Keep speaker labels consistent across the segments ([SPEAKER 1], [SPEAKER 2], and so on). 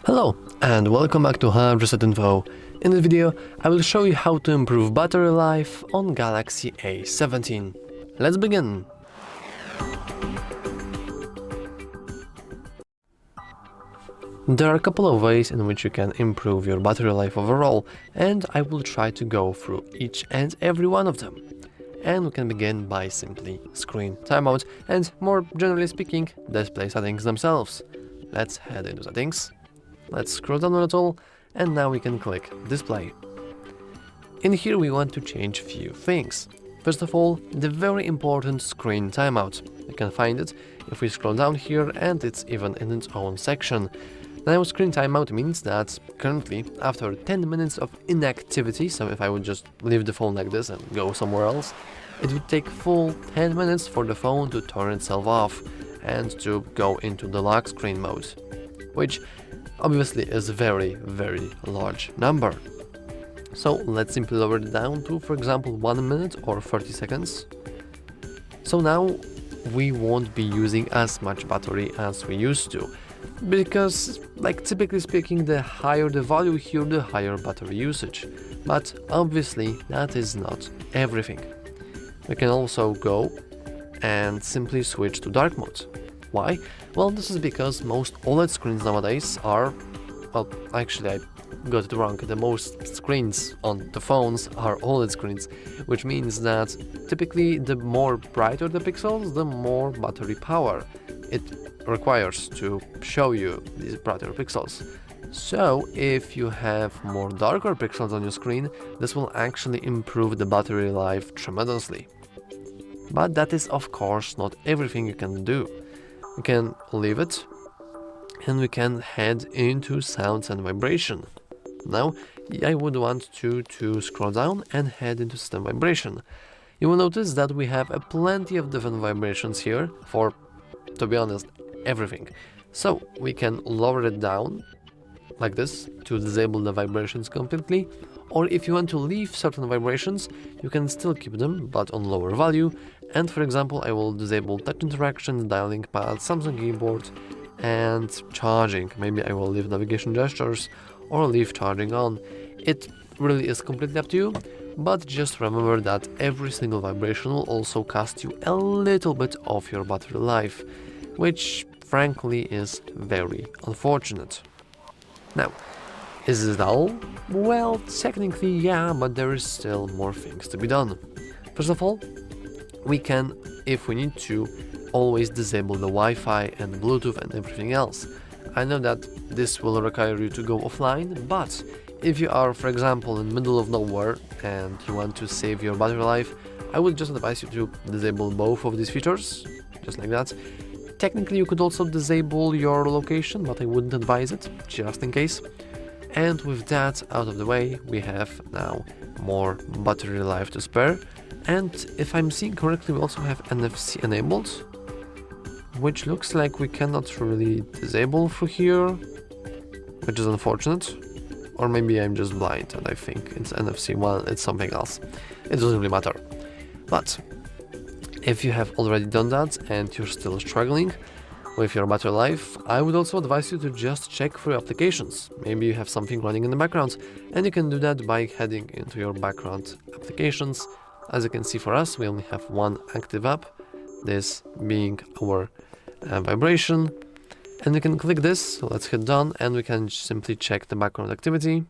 [SPEAKER 1] Hello and welcome back to HardReset.Info. In this video I will show you how to improve battery life on Galaxy A17. Let's begin! There are a couple of ways in which you can improve your battery life overall, and I will try to go through each and every one of them. And we can begin by simply screen timeout and, more generally speaking, display settings themselves. Let's head into settings. Let's scroll down a little, and now we can click display. In here we want to change few things. First of all, the very important screen timeout. You can find it if we scroll down here, and it's even in its own section. Now, screen timeout means that currently, after 10 minutes of inactivity, so if I would just leave the phone like this and go somewhere else, it would take full 10 minutes for the phone to turn itself off and to go into the lock screen mode, which obviously is a very large number. So let's simply lower it down to, for example, 1 minute or 30 seconds. So now we won't be using as much battery as we used to, because, like, typically speaking, the higher the value here, the higher battery usage. But obviously that is not everything. We can also go and simply switch to dark mode. Why? Well, this is because most OLED screens nowadays are, well, actually I got it wrong, the most screens on the phones are OLED screens, which means that typically the more brighter the pixels, the more battery power it requires to show you these brighter pixels. So if you have more darker pixels on your screen, this will actually improve the battery life tremendously. But that is of course not everything you can do. We can leave it, and we can head into sounds and vibration. Now I would want to scroll down and head into system vibration. You will notice that we have plenty of different vibrations here for, to be honest, everything. So we can lower it down like this to disable the vibrations completely, or if you want to leave certain vibrations, you can still keep them but on lower value. And for example, I will disable touch interaction, dialing pad, Samsung keyboard, and charging. Maybe I will leave navigation gestures or leave charging on. It really is completely up to you, but just remember that every single vibration will also cost you a little bit of your battery life, which frankly is very unfortunate. Now, is it all? Well, technically yeah, but there is still more things to be done. First of all, we can, if we need to, always disable the Wi-Fi and Bluetooth and everything else. I know that this will require you to go offline, but if you are, for example, in the middle of nowhere and you want to save your battery life, I would just advise you to disable both of these features, just like that. Technically you could also disable your location, but I wouldn't advise it, just in case. And with that out of the way, we have now more battery life to spare. And if I'm seeing correctly, we also have NFC enabled, which looks like we cannot really disable through here, which is unfortunate. Or maybe I'm just blind and I think it's NFC, well, it's something else. It doesn't really matter. But if you have already done that and you're still struggling with your battery life, I would also advise you to just check for your applications. Maybe you have something running in the background, and you can do that by heading into your background applications. As you can see, for us, we only have one active app, this being our vibration, and we can click this. So let's hit done, and we can simply check the background activity.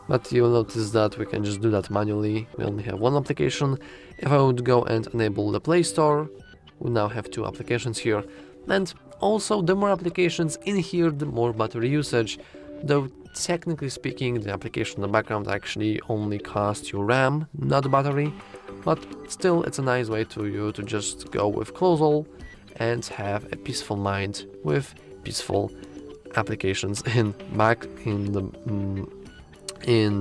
[SPEAKER 1] But you'll notice that we can just do that manually. We only have one application. If I would go and enable the Play Store, we now have two applications here. And also, the more applications in here, the more battery usage. Though technically speaking, the application in the background actually only costs you RAM, not battery. But still, it's a nice way to you to just go with close all and have a peaceful mind with peaceful applications in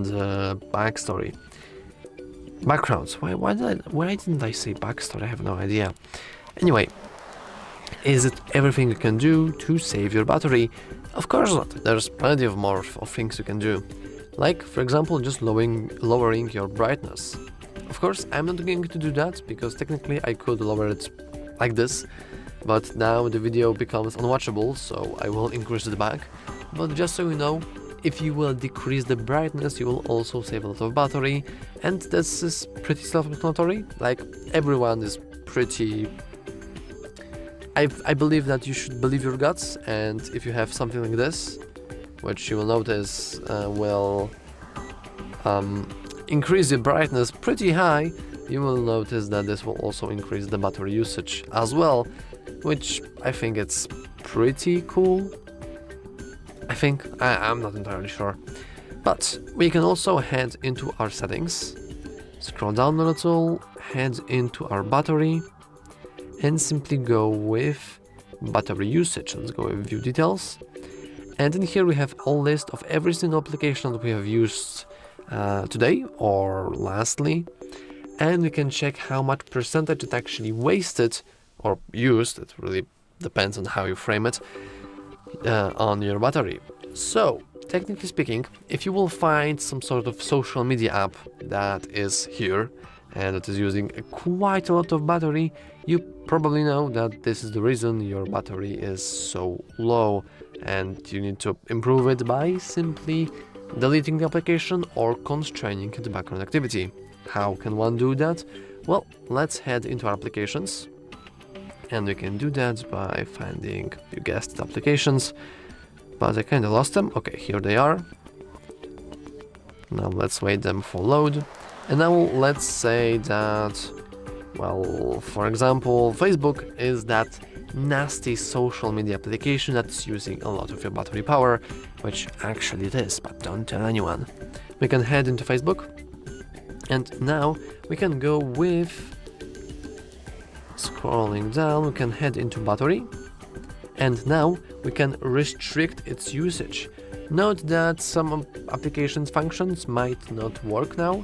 [SPEAKER 1] the backgrounds. Why didn't I say backstory? I have no idea. Anyway, is it everything you can do to save your battery? Of course not. There's plenty of more of things you can do. Like, for example, just lowering your brightness. Of course, I'm not going to do that because technically I could lower it like this, but now the video becomes unwatchable, so I will increase it back. but just so you know, if you will decrease the brightness, you will also save a lot of battery, and this is pretty self-explanatory. Like, everyone is pretty... I believe that you should believe your guts, and if you have something like this, which you will notice will increase the brightness pretty high, you will notice that this will also increase the battery usage as well, which I think it's pretty cool. I'm not entirely sure. But we can also head into our settings, scroll down a little, head into our battery, and simply go with battery usage. Let's go with view details. And in here we have a list of every single application that we have used today or lastly. And we can check how much percentage it actually wasted or used. It really depends on how you frame it. On your battery. So, technically speaking, if you will find some sort of social media app that is here and that is using quite a lot of battery, you probably know that this is the reason your battery is so low, and you need to improve it by simply deleting the application or constraining the background activity. How can one do that? Well, let's head into our applications. And we can do that by finding, you guessed it, applications, but I kind of lost them. Okay, here they are. Now let's wait them for load. And now let's say that, well, for example, Facebook is that nasty social media application that's using a lot of your battery power, which actually it is, but don't tell anyone. We can head into Facebook, and now we can go with... Scrolling down, we can head into battery, and now we can restrict its usage. Note that some applications functions might not work now,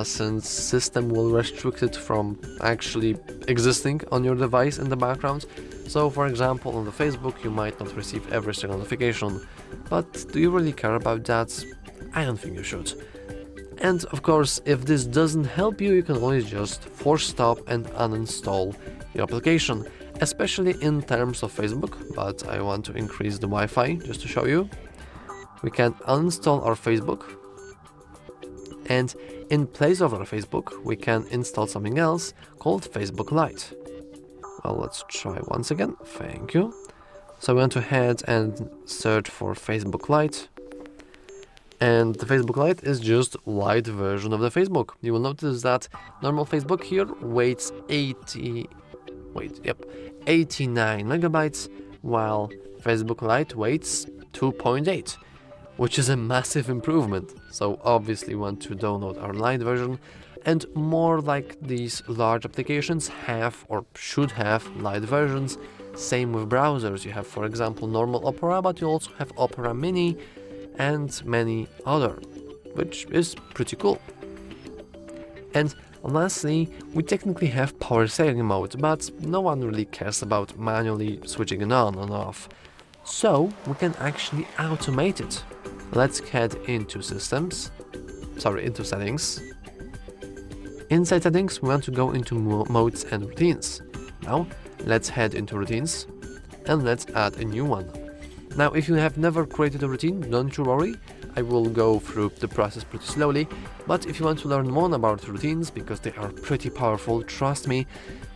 [SPEAKER 1] since system will restrict it from actually existing on your device in the background. So for example, on the Facebook you might not receive every single notification, but do you really care about that? I don't think you should. And of course, if this doesn't help you, you can always just force stop and uninstall your application, especially in terms of Facebook, but I want to increase the Wi-Fi just to show you. We can uninstall our Facebook, and in place of our Facebook, we can install something else called Facebook Lite. Well, let's try once again. Thank you. So we want to head and search for Facebook Lite. And the Facebook Lite is just light version of the Facebook. You will notice that normal Facebook here weighs 89 megabytes, while Facebook Lite weighs 2.8, which is a massive improvement. So obviously we want to download our light version, and more like these large applications have or should have light versions. Same with browsers. You have, for example, normal Opera, but you also have Opera Mini, and many other, which is pretty cool. And lastly, we technically have power saving mode, but no one really cares about manually switching it on and off. So we can actually automate it. Let's head into settings. Inside settings, we want to go into modes and routines. Now let's head into routines and let's add a new one. Now, if you have never created a routine, don't you worry, I will go through the process pretty slowly, but if you want to learn more about routines, because they are pretty powerful, trust me,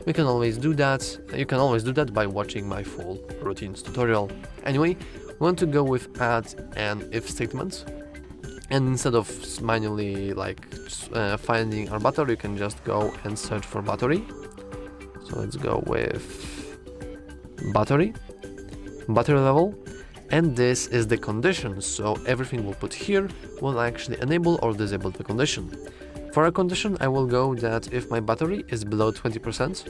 [SPEAKER 1] we can always do that. You can always do that by watching my full routines tutorial. Anyway, we want to go with add an if statement, and instead of manually finding our battery, you can just go and search for battery. So let's go with battery level. And this is the condition, so everything we'll put here will actually enable or disable the condition. For a condition, I will go that if my battery is below 20%,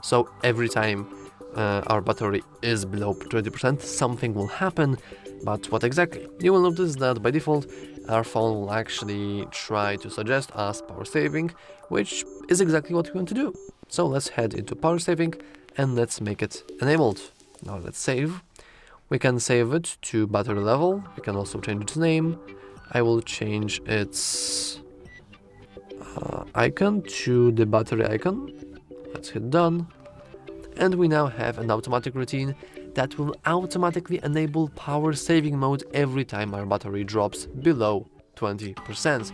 [SPEAKER 1] so every time our battery is below 20%, something will happen, but what exactly? You will notice that by default, our phone will actually try to suggest us power saving, which is exactly what we want to do. So let's head into power saving and let's make it enabled. Now let's save. We can save it to battery level. We can also change its name. I will change its icon to the battery icon. Let's hit done. And we now have an automatic routine that will automatically enable power saving mode every time our battery drops below 20%,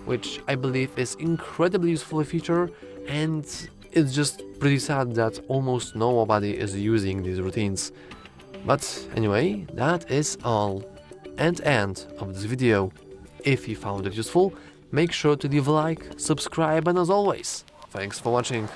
[SPEAKER 1] which I believe is incredibly useful feature, and it's just pretty sad that almost nobody is using these routines. But anyway, that is all and end of this video. If you found it useful, make sure to leave a like, subscribe, and as always, thanks for watching.